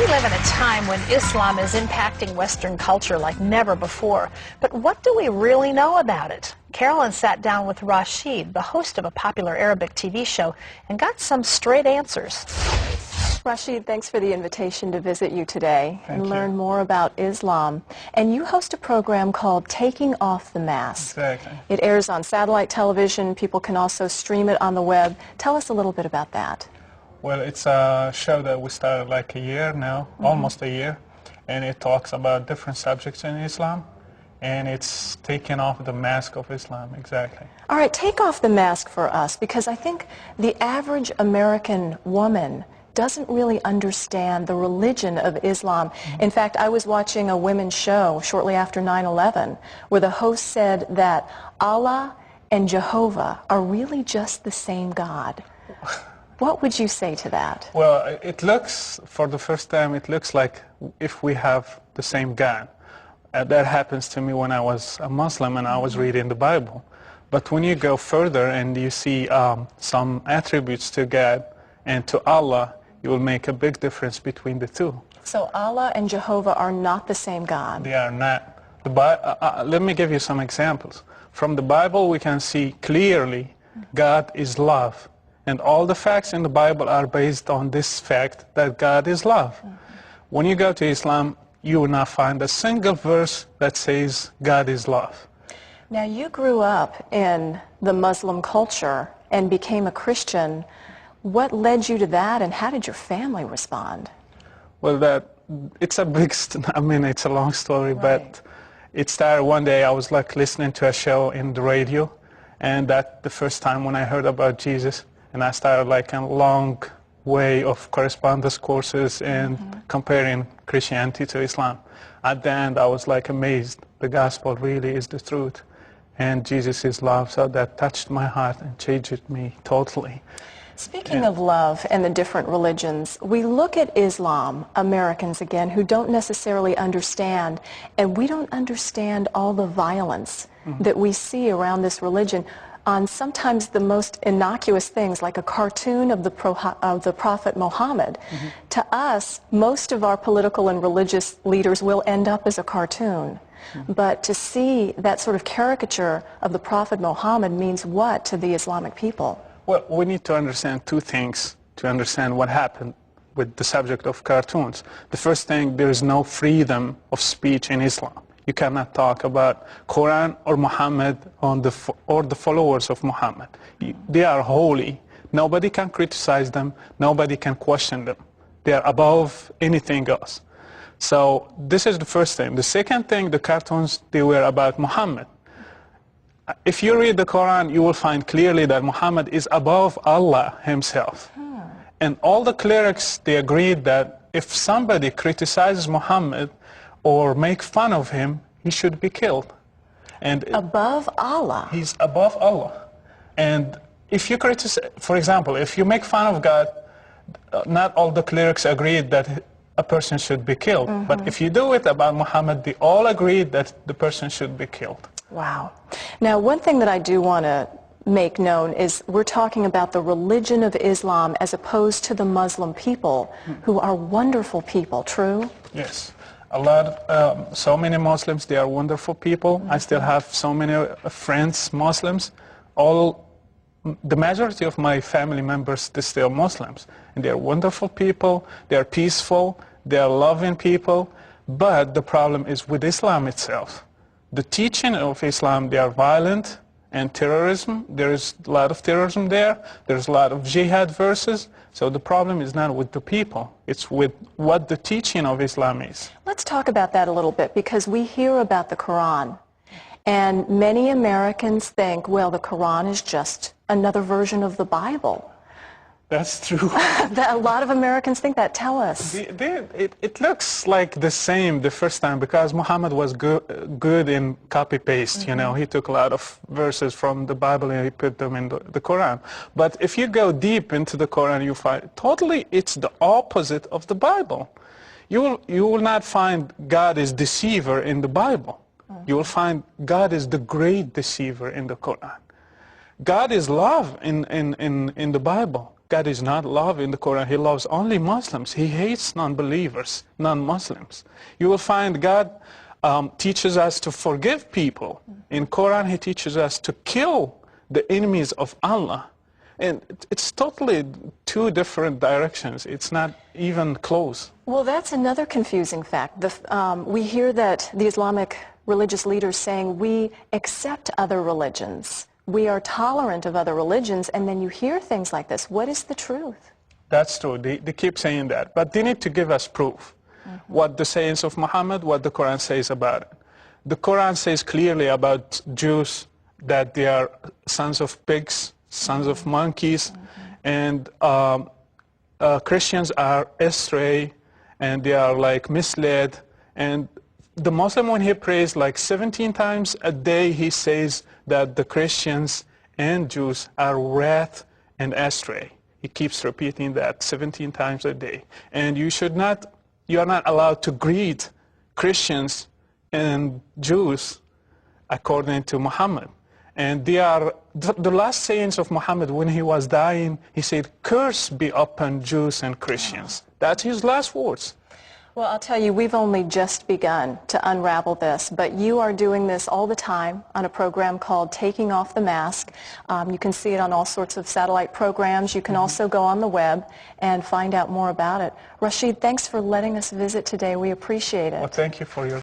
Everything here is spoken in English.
We live in a time when Islam is impacting Western culture like never before. But what do we really know about it? Carolyn sat down with Rashid, the host of a popular Arabic TV show, and got some straight answers. Rashid, thanks for the invitation to visit you today and learn more about Islam. And you host a program called Taking Off the Mask. Exactly. It airs on satellite television. People can also stream it on the web. Tell us a little bit about that. Well, it's a show that we started like a year now, almost a year, and it talks about different subjects in Islam, and it's taking off the mask of Islam, exactly. All right, take off the mask for us, because I think the average American woman doesn't really understand the religion of Islam. In fact, I was watching a women's show shortly after 9/11, where the host said that Allah and Jehovah are really just the same God. What would you say to that? Well, it looks, for the first time, it looks like if we have the same God. That happens to me when I was a Muslim and I was reading the Bible. But when you go further and you see some attributes to God and to Allah, you will make a big difference between the two. So Allah and Jehovah are not the same God? They are not. Let me give you some examples. From the Bible, we can see clearly God is love. And all the facts in the Bible are based on this fact that God is love. When you go to Islam, you will not find a single verse that says God is love. Now, you grew up in the Muslim culture and became a Christian. What led you to that, and how did your family respond? Well, it's a big, it's a long story, but it started one day. I was like listening to a show in the radio, and that's the first time when I heard about Jesus. And I started like a long way of correspondence courses and comparing Christianity to Islam. At the end, I was like amazed. The gospel really is the truth. And Jesus is love, so that touched my heart and changed me totally. Speaking of love and the different religions, we look at Islam, Americans again, who don't necessarily understand, and we don't understand all the violence that we see around this religion on sometimes the most innocuous things, like a cartoon of the Prophet Muhammad. To us, most of our political and religious leaders will end up as a cartoon. But to see that sort of caricature of the Prophet Muhammad means what to the Islamic people? Well, we need to understand two things to understand what happened with the subject of cartoons. The first thing, there is no freedom of speech in Islam. You cannot talk about Quran or Muhammad or the followers of Muhammad. They are holy. Nobody can criticize them. Nobody can question them. They are above anything else. So this is the first thing. The second thing, the cartoons, they were about Muhammad. If you read the Quran, you will find clearly that Muhammad is above Allah himself. And all the clerics, they agreed that if somebody criticizes Muhammad or make fun of him, he should be killed. And above Allah? He's above Allah. And if you criticize, for example, if you make fun of God, not all the clerics agreed that a person should be killed. But if you do it about Muhammad, they all agreed that the person should be killed. Wow. Now, one thing that I do want to make known is we're talking about the religion of Islam as opposed to the Muslim people, who are wonderful people, true? Yes. So many Muslims, they are wonderful people. I still have so many friends, Muslims. The majority of my family members, they're still Muslims. And they're wonderful people, they're peaceful, they're loving people. But the problem is with Islam itself. The teaching of Islam, they are violent and terrorism. There is a lot of terrorism there. There's a lot of jihad verses. So the problem is not with the people. It's with what the teaching of Islam is. Let's talk about that a little bit, because we hear about the Quran. And many Americans think, well, the Quran is just another version of the Bible. That's true. A lot of Americans think that. Tell us. It looks like the same the first time, because Muhammad was good in copy-paste, you know. He took a lot of verses from the Bible and he put them in the Quran. But if you go deep into the Quran, you find totally it's the opposite of the Bible. You will not find God is deceiver in the Bible. You will find God is the great deceiver in the Quran. God is love in the Bible. God is not love in the Quran. He loves only Muslims. He hates non-believers, non-Muslims. You will find God teaches us to forgive people. In Quran, he teaches us to kill the enemies of Allah. And it's totally two different directions. It's not even close. Well, that's another confusing fact. We hear that the Islamic religious leaders saying we accept other religions. We are tolerant of other religions, and then you hear things like this. What is the truth? That's true. They keep saying that. But they need to give us proof. What the sayings of Muhammad, what the Quran says about it. The Quran says clearly about Jews that they are sons of pigs, sons of monkeys, and Christians are astray, and they are like misled. And the Muslim, when he prays like 17 times a day, he says that the Christians and Jews are wrath and astray. He keeps repeating that 17 times a day. And you are not allowed to greet Christians and Jews according to Muhammad. And they are, the last sayings of Muhammad when he was dying, he said, "Curse be upon Jews and Christians." That's his last words. Well, I'll tell you, we've only just begun to unravel this, but you are doing this all the time on a program called Taking Off the Mask. You can see it on all sorts of satellite programs. You can also go on the web and find out more about it. Rashid, thanks for letting us visit today. We appreciate it. Well, thank you for your